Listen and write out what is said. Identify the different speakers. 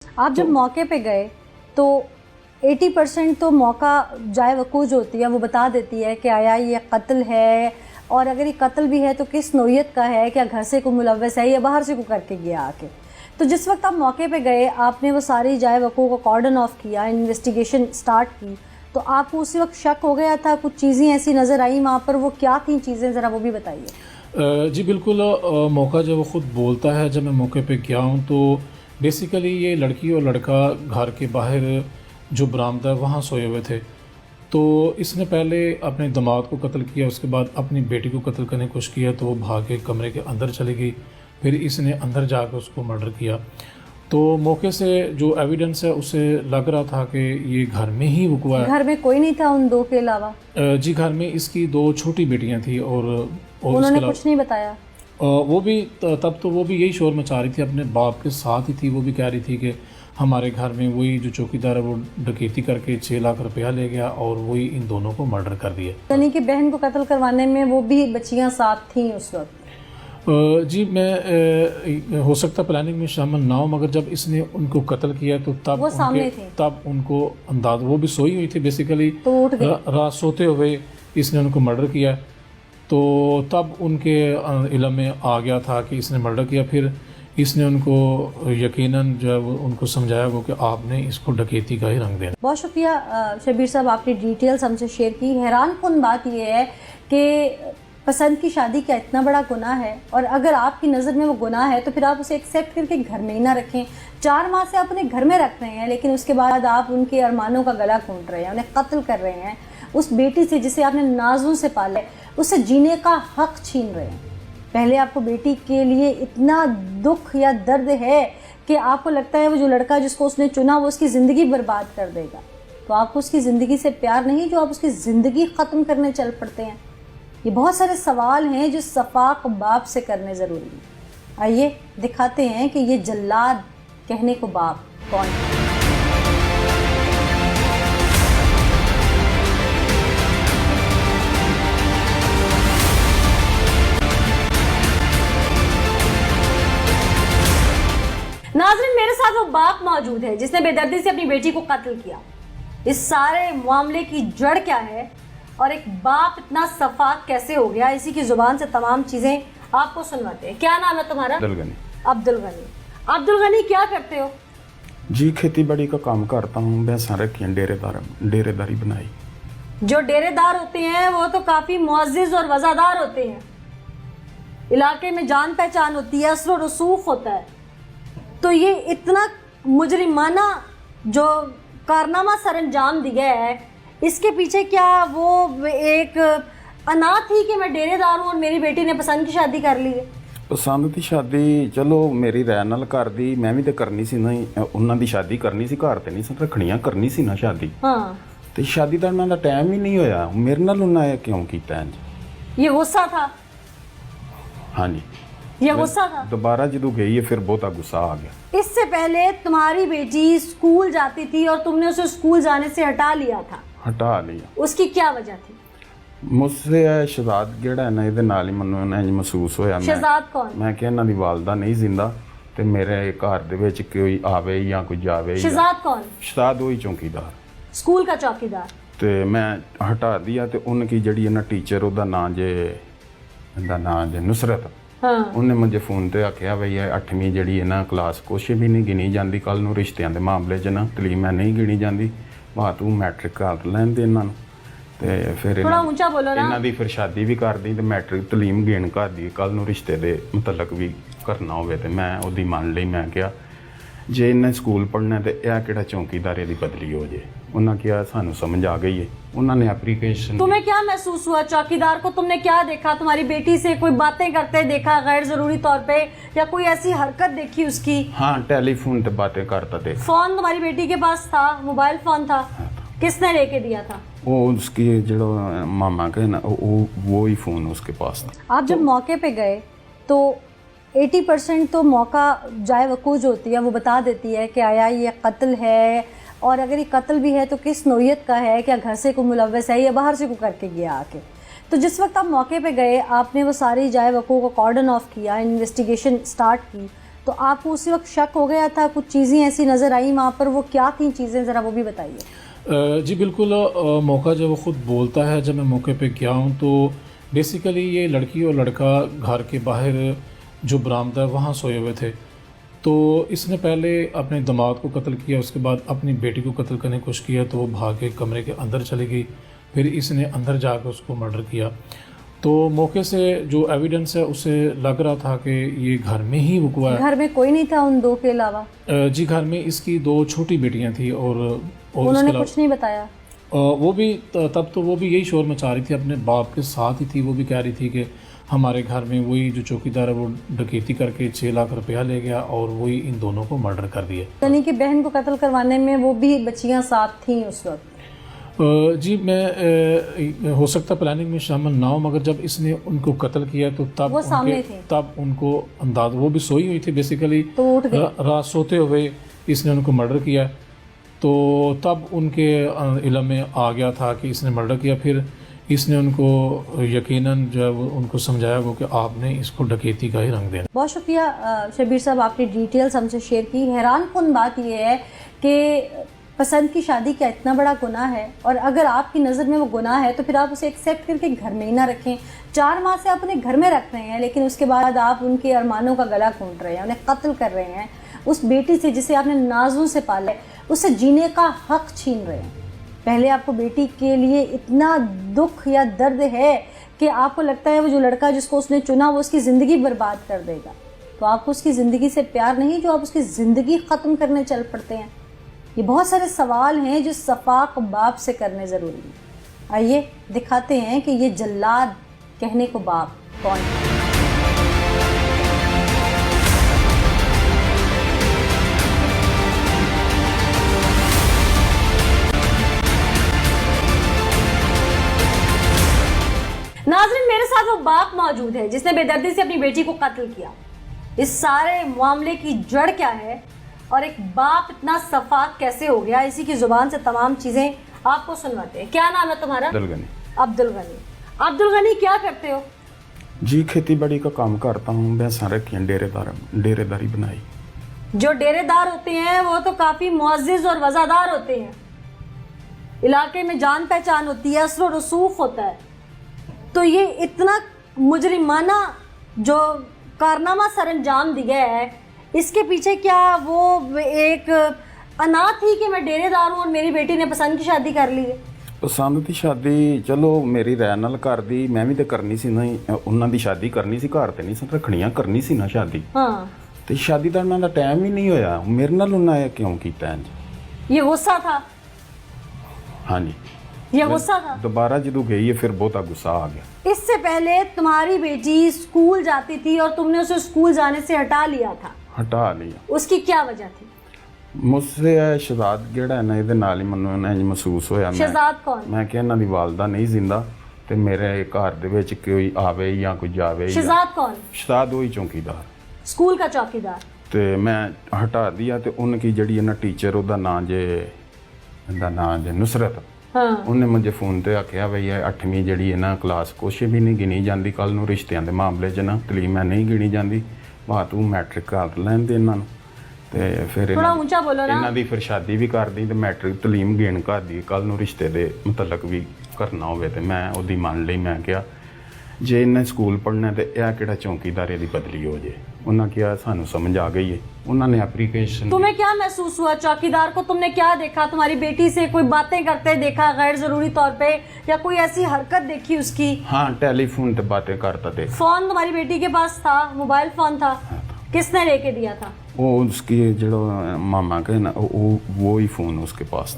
Speaker 1: آپ جب موقع پہ گئے تو 80% تو موقع جائے وقوع جو ہوتی ہے وہ بتا دیتی ہے کہ آیا یہ قتل ہے، اور اگر یہ قتل بھی ہے تو کس نوعیت کا ہے، کیا گھر سے کوئی ملوث ہے یا باہر سے کوئی کر کے گیا آ کے۔ تو جس وقت آپ موقع پہ گئے، آپ نے وہ ساری جائے وقوع کو کارڈن آف کیا، انویسٹیگیشن سٹارٹ کی، تو آپ کو اسی وقت شک ہو گیا تھا؟ کچھ چیزیں ایسی نظر آئیں وہاں پر، وہ کیا تھیں چیزیں، ذرا وہ بھی بتائیے۔
Speaker 2: جی بالکل، موقع جب وہ خود بولتا ہے، جب میں موقع پہ گیا ہوں تو بیسیکلی یہ لڑکی اور لڑکا گھر کے باہر جو برآمدہ وہاں سوئے ہوئے تھے، تو اس نے پہلے اپنے داماد کو قتل کیا، اس کے بعد اپنی بیٹی کو قتل کرنے کی کوشش کیا تو وہ بھاگ کے کمرے کے اندر چلی گئی، پھر اس نے اندر جا کے اس کو مرڈر کیا۔ تو موقع سے جو ایویڈنس ہے اسے لگ رہا تھا کہ یہ گھر میں ہی وقوع ہے۔
Speaker 1: گھر میں کوئی نہیں تھا ان دو کے علاوہ؟
Speaker 2: جی گھر میں اس کی 2 چھوٹی بیٹیاں تھیں اور
Speaker 1: انہوں نے کچھ نہیں بتایا؟
Speaker 2: وہ بھی تب تو وہ بھی یہی شور مچا رہی تھی، اپنے باپ کے ساتھ ہی تھی، وہ بھی کہہ رہی تھی کہ ہمارے گھر میں وہی جو چوکیدار ہے وہ ڈکیتی کر کے 6 لاکھ روپیہ لے گیا اور وہی ان دونوں کو مرڈر کر دیا۔
Speaker 1: یعنی کہ بہن کو قتل کروانے میں وہ بھی بچیاں ساتھ تھیں اس وقت؟
Speaker 2: جی میں ہو سکتا پلاننگ میں شامل نہ ہوں، مگر جب اس نے ان کو قتل کیا تو تب
Speaker 1: وہ سامنے تھے،
Speaker 2: تب ان کو انداز، وہ بھی سوئی ہوئی تھی بیسیکلی،
Speaker 1: تو اٹھ گئے
Speaker 2: رات سوتے ہوئے اس نے ان کو مرڈر کیا، تو تب ان کے علم میں آ گیا تھا کہ اس نے مرڈر کیا۔ پھر اس نے ان کو یقیناً جو ہے وہ ان کو سمجھایا وہ کہ آپ نے اس کو ڈکیتی کا ہی رنگ دینا۔
Speaker 1: بہت شکریہ شبیر صاحب، آپ نے ڈیٹیلز ہم سے شیئر کی۔ حیران کن بات یہ ہے کہ پسند کی شادی کیا اتنا بڑا گناہ ہے، اور اگر آپ کی نظر میں وہ گناہ ہے تو پھر آپ اسے ایکسیپٹ کر کے گھر میں ہی نہ رکھیں۔ 4 ماہ سے آپ انہیں گھر میں رکھ رہے ہیں، لیکن اس کے بعد آپ ان کے ارمانوں کا گلا گھونٹ رہے ہیں، انہیں قتل کر رہے ہیں، اس بیٹی سے جسے آپ نے نازوں سے پالا ہے اسے جینے کا حق چھین رہے ہیں۔ پہلے آپ کو بیٹی کے لیے اتنا دکھ یا درد ہے کہ آپ کو لگتا ہے وہ جو لڑکا جس کو اس نے چنا وہ اس کی زندگی برباد کر دے گا، تو آپ کو اس کی زندگی سے پیار نہیں جو آپ اس کی زندگی ختم کرنے چل پڑتے ہیں؟ یہ بہت سارے سوال ہیں جو صفاق باپ سے کرنے ضروری ہیں۔ آئیے دکھاتے ہیں کہ یہ جلاد کہنے کو باپ کون ہے۔ ناظرین، میرے ساتھ وہ باپ موجود ہے جس نے بے دردی سے اپنی بیٹی کو قتل کیا۔ اس سارے معاملے کی جڑ کیا ہے اور ایک باپ اتنا صفاق کیسے ہو گیا، اسی کی زبان سے تمام چیزیں آپ کو سنواتے ہیں۔ کیا نام ہے تمہارا؟
Speaker 3: عبدالغنی۔
Speaker 1: عبدالغنی۔ عبدالغنی کیا کرتے ہو؟
Speaker 3: جی کھیتی باڑی کا کام کرتا ہوں، بھینساں رکھی ہیں، ڈیرے داری بنائی۔
Speaker 1: جو ڈیرے دار ہوتے ہیں وہ تو کافی معزز اور وزادار ہوتے ہیں، علاقے میں جان پہچان ہوتی ہے، اثر و رسوخ ہوتا ہے، تو یہ اتنا مجرمانہ جو کارنامہ سر انجام دیا ہے، اس کے پیچھے کیا وہ ایک انا تھی کہ میں ڈیرے دار ہوں اور میری بیٹی نے پسند کی شادی کر لی ہے؟
Speaker 3: پسند کی شادی چلو میری رائے نال کر دی، میں بھی تے کرنی سی نا، انہاں دی شادی کرنی سی، گھر تے نہیں سی رکھنیاں، کرنی سی نا شادی،
Speaker 1: ہاں،
Speaker 3: تے شادی دا انہاں دا ٹائم ہی نہیں ہویا، میرے نال انہاں نے کیوں کیتا ہے؟
Speaker 1: یہ غصہ تھا؟
Speaker 3: ہاں جی،
Speaker 1: یہ غصہ تھا؟
Speaker 3: دوبارہ جدو گئی ہے پھر بہتا غصہ آ گیا۔
Speaker 1: اس سے پہلے تمہاری بیٹی اسکول جاتی تھی اور تم نے اسے اسکول جانے سے ہٹا لیا تھا،
Speaker 3: ہٹا لیا۔
Speaker 1: اس کی کیا وجہ تھی؟
Speaker 3: مجھ سے شہزاد جڑا ہے نا، یہ نال ہی منو محسوس ہویا،
Speaker 1: شہزاد کون؟
Speaker 3: میں کہ انہاں دی والدہ نہیں زندہ تے میرے گھر دے وچ کوئی آوے یا کوئی جاوے۔
Speaker 1: شہزاد کون؟
Speaker 3: شہزاد وہی چوکیدار،
Speaker 1: اسکول کا چوکیدار۔
Speaker 3: تے میں ہٹا دیا تے ان کی جڑی ہے نا ٹیچر، او دا نام جے نصرت،
Speaker 1: ہاں،
Speaker 3: انہیں مجھے فون تے آکھیا بھئی 8ویں جڑی ہے نا کلاس کچھ بھی نہیں گنی جاندی، کل نو رشتیاں دے معاملے چ نا تعلیم نہیں گنی جاندی، وا تو میٹرک کر لین دے انہاں نوں، تے پھر
Speaker 1: تھوڑا اونچا بولو نا۔
Speaker 3: انہاں دی پھر شادی بھی کر دی تے میٹرک تعلیم گین کر دی، کل نو رشتے دے متعلق بھی کرنا ہوئے تے میں او دی مان لئی، میں کہیا جے انہیں اسکول پڑھنا تے اے کیڑا چوکیدارے دی بدلی ہو جائے۔ انہاں کیا سانو سمجھ آ گئی ہے، انہوں نے اپلیکیشن۔
Speaker 1: تمہیں کیا محسوس ہوا؟ چوکیدار کو تم نے کیا دیکھا؟ تمہاری بیٹی سے کوئی باتیں کرتے دیکھا غیر ضروری طور پہ، یا کوئی ایسی حرکت دیکھی اس کی؟
Speaker 3: ہاں ٹیلی فون تے باتیں کرتا تھے۔
Speaker 1: فون تمہاری بیٹی کے پاس تھا؟ موبائل فون تھا؟ کس نے لے کے دیا تھا؟
Speaker 3: وہ اس کی جڑا ماما کے نا وہی فون اس کے پاس تھا۔
Speaker 1: آپ جب موقع پہ گئے تو 80% تو موقع جائے وقوع جو ہوتی ہے وہ بتا دیتی ہے کہ آیا یہ قتل ہے، اور اگر یہ قتل بھی ہے تو کس نوعیت کا ہے، کیا گھر سے کوئی ملوث ہے یا باہر سے کوئی کر کے گیا آ کے۔ تو جس وقت آپ موقع پہ گئے، آپ نے وہ ساری جائے وقوع کو کارڈن آف کیا، انویسٹیگیشن سٹارٹ کی، تو آپ کو اسی وقت شک ہو گیا تھا, کچھ چیزیں ایسی نظر آئیں وہاں پر, وہ کیا تھیں چیزیں, ذرا وہ بھی بتائیے.
Speaker 2: جی بالکل, موقع جب وہ خود بولتا ہے, جب میں موقع پہ گیا ہوں تو بیسیکلی یہ لڑکی اور لڑکا گھر کے باہر جو برآمدہ ہے وہاں سوئے ہوئے تھے. تو اس نے پہلے اپنے داماد کو قتل کیا, اس کے بعد اپنی بیٹی کو قتل کرنے کی کوشش کیا تو وہ بھاگ کے کمرے کے اندر چلی گئی, پھر اس نے اندر جا کے اس کو مرڈر کیا. تو موقع سے جو ایویڈنس ہے اسے لگ رہا تھا کہ یہ گھر میں ہی وقوع ہے.
Speaker 1: گھر میں کوئی نہیں تھا ان دو کے علاوہ؟
Speaker 2: جی گھر میں اس کی 2 چھوٹی بیٹیاں تھیں اور
Speaker 1: انہوں نے کچھ نہیں بتایا؟
Speaker 2: وہ بھی تب تو وہ بھی یہی شور مچا رہی تھی, اپنے باپ کے ساتھ ہی تھی. وہ بھی کہہ رہی تھی کہ ہمارے گھر میں وہی جو چوکیدار ہے وہ ڈکیتی کر کے 6 لاکھ روپیہ لے گیا اور وہی ان دونوں کو مرڈر کر دیا.
Speaker 1: یعنی کہ بہن کو قتل کروانے میں وہ بھی بچیاں ساتھ تھیں اس وقت؟
Speaker 2: جی میں ہو سکتا پلاننگ میں شامل نہ ہوں, مگر جب اس نے ان کو قتل کیا تو تب
Speaker 1: وہ سامنے تھے,
Speaker 2: تب ان کو انداز, وہ بھی سوئی ہوئی تھی بیسیکلی,
Speaker 1: تو اٹھ گئے
Speaker 2: رات سوتے ہوئے اس نے ان کو مرڈر کیا. تو تب ان کے علم میں آ گیا تھا کہ اس نے مرڈر کیا. پھر اس نے ان کو یقیناً جو ہے وہ ان کو سمجھایا وہ کہ آپ نے اس کو ڈکیتی کا ہی رنگ دینا.
Speaker 1: بہت شکریہ شبیر صاحب, آپ نے ڈیٹیلز ہم سے شیئر کی. حیران کن بات یہ ہے کہ پسند کی شادی کیا اتنا بڑا گناہ ہے, اور اگر آپ کی نظر میں وہ گناہ ہے تو پھر آپ اسے ایکسیپٹ کر کے گھر میں ہی نہ رکھیں. 4 ماہ سے آپ انہیں گھر میں رکھ رہے ہیں, لیکن اس کے بعد آپ ان کے ارمانوں کا گلا گھونٹ رہے ہیں, انہیں قتل کر رہے ہیں. اس بیٹی سے جسے آپ نے نازوں سے پالا ہے, اسے جینے کا حق چھین رہے ہیں. پہلے آپ کو بیٹی کے لیے اتنا دکھ یا درد ہے کہ آپ کو لگتا ہے وہ جو لڑکا جس کو اس نے چنا وہ اس کی زندگی برباد کر دے گا, تو آپ کو اس کی زندگی سے پیار نہیں جو آپ اس کی زندگی ختم کرنے چل پڑتے ہیں. یہ بہت سارے سوال ہیں جو صفاق باپ سے کرنے ضروری ہیں. آئیے دکھاتے ہیں کہ یہ جلاد کہنے کو باپ کون ہے. ناظرین, میرے ساتھ وہ باپ موجود ہے جس نے بے دردی سے اپنی بیٹی کو قتل کیا. اس سارے معاملے کی جڑ کیا ہے اور ایک باپ اتنا صفاق کیسے ہو گیا, اسی کی زبان سے تمام چیزیں آپ کو سنواتے ہیں. کیا نام ہے تمہارا؟
Speaker 3: عبدالغنی.
Speaker 1: عبدالغنی. عبدالغنی کیا کرتے ہو؟
Speaker 3: جی کھیتی باڑی کا کام کرتا ہوں. بھینساں رکھیں, ڈیرے داری بنائی.
Speaker 1: جو ڈیرے دار ہوتے ہیں وہ تو کافی معزز اور وزادار ہوتے ہیں, علاقے میں جان پہچان ہوتی ہے, اثر و رسوخ ہوتا ہے. تو یہ اتنا مجرمانہ جو کارنامہ سر انجام دیا ہے, اس کے پیچھے کیا وہ ایک انا تھی کہ میں ڈیرے دار ہوں اور میری بیٹی نے پسند کی شادی کر لی ہے؟
Speaker 3: پسند کی شادی چلو میری رائے نال کر دی, میں بھی تے کرنی سی نا, انہاں دی شادی کرنی سی, گھر تے نہیں سن رکھنیاں, کرنی سی نا شادی.
Speaker 1: ہاں,
Speaker 3: تے شادی دا انہاں دا ٹائم ہی نہیں ہویا. میرے نال انہاں نے کیوں کیتا انج؟
Speaker 1: یہ غصہ تھا؟
Speaker 3: ہاں جی,
Speaker 1: یہ غصہ تھا.
Speaker 3: دوبارہ جدو گئی ہے پھر بہتا غصہ آ گیا.
Speaker 1: اس سے پہلے تمہاری بیٹی اسکول جاتی تھی اور تم نے اسے اسکول جانے سے ہٹا لیا تھا.
Speaker 3: ہٹا لیا.
Speaker 1: اس کی کیا وجہ تھی؟
Speaker 3: مجھ سے شہزاد جڑا ہے نا, یہ نال ہی منو محسوس ہویا.
Speaker 1: شہزاد کون؟
Speaker 3: میں کہ انہاں دی والدہ نہیں زندہ تے میرے گھر دے وچ کوئی آوے یا کوئی جاوے.
Speaker 1: شہزاد کون؟
Speaker 3: شہزاد وہی چوکیدار,
Speaker 1: اسکول کا چوکیدار.
Speaker 3: تے میں ہٹا دیا. تے ان کی جڑی ہے نا ٹیچر, او دا نام جے نصرت,
Speaker 1: ہاں,
Speaker 3: انہیں مجھے فون تے آکھیا بھئی 8ویں جڑی ہے نا کلاس کچھ بھی نہیں گنی جاندی, کل نو رشتیاں دے معاملے چ نا تعلیم ہے نہیں گنی جاندی, وا تو میٹرک کر لین دے انہاں نوں. تے پھر
Speaker 1: تھوڑا اونچا بولو نا.
Speaker 3: انہاں دی پھر شادی بھی کر دی تے میٹرک تعلیم گین کر دی. کل نو رشتے دے متعلق بھی کرنا ہوے تے میں اودی مان لئی. میں کہا جے انہیں سکول پڑھنا تے اے کیڑا چوکیدارے دی بدلی ہو جائے. انہاں کیا سانو سمجھ آ گئی ہے. انہوں نے اپلیکیشن.
Speaker 1: تمہیں کیا محسوس ہوا چوکیدار کو؟ تم نے کیا دیکھا؟ تمہاری بیٹی سے کوئی باتیں کرتے دیکھا غیر ضروری طور پہ, یا کوئی ایسی حرکت دیکھی اس کی؟
Speaker 3: ہاں, ٹیلی فون تے باتیں کرتا تھے.
Speaker 1: فون تمہاری بیٹی کے پاس تھا؟ موبائل فون تھا؟ کس نے لے کے دیا تھا؟
Speaker 3: وہ اس کی جو ماما کے نا, وہی فون اس کے پاس تھا.